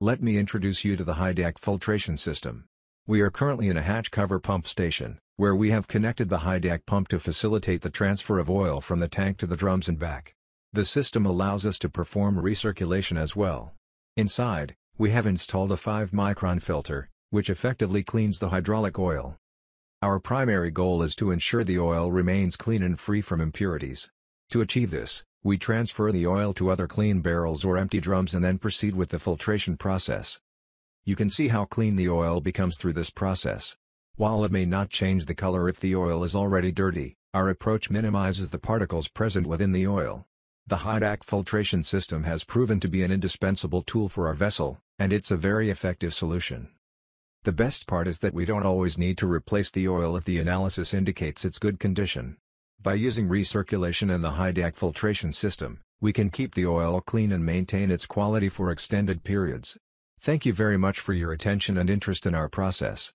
Let me introduce you to the Hydac filtration system. We are currently in a hatch cover pump station, where we have connected the Hydac pump to facilitate the transfer of oil from the tank to the drums and back. The system allows us to perform recirculation as well. Inside, we have installed a 5-micron filter, which effectively cleans the hydraulic oil. Our primary goal is to ensure the oil remains clean and free from impurities. To achieve this, we transfer the oil to other clean barrels or empty drums and then proceed with the filtration process. You can see how clean the oil becomes through this process. While it may not change the color if the oil is already dirty, our approach minimizes the particles present within the oil. The Hydac filtration system has proven to be an indispensable tool for our vessel, and it's a very effective solution. The best part is that we don't always need to replace the oil if the analysis indicates its good condition. By using recirculation and the Hydac filtration system, we can keep the oil clean and maintain its quality for extended periods. Thank you very much for your attention and interest in our process.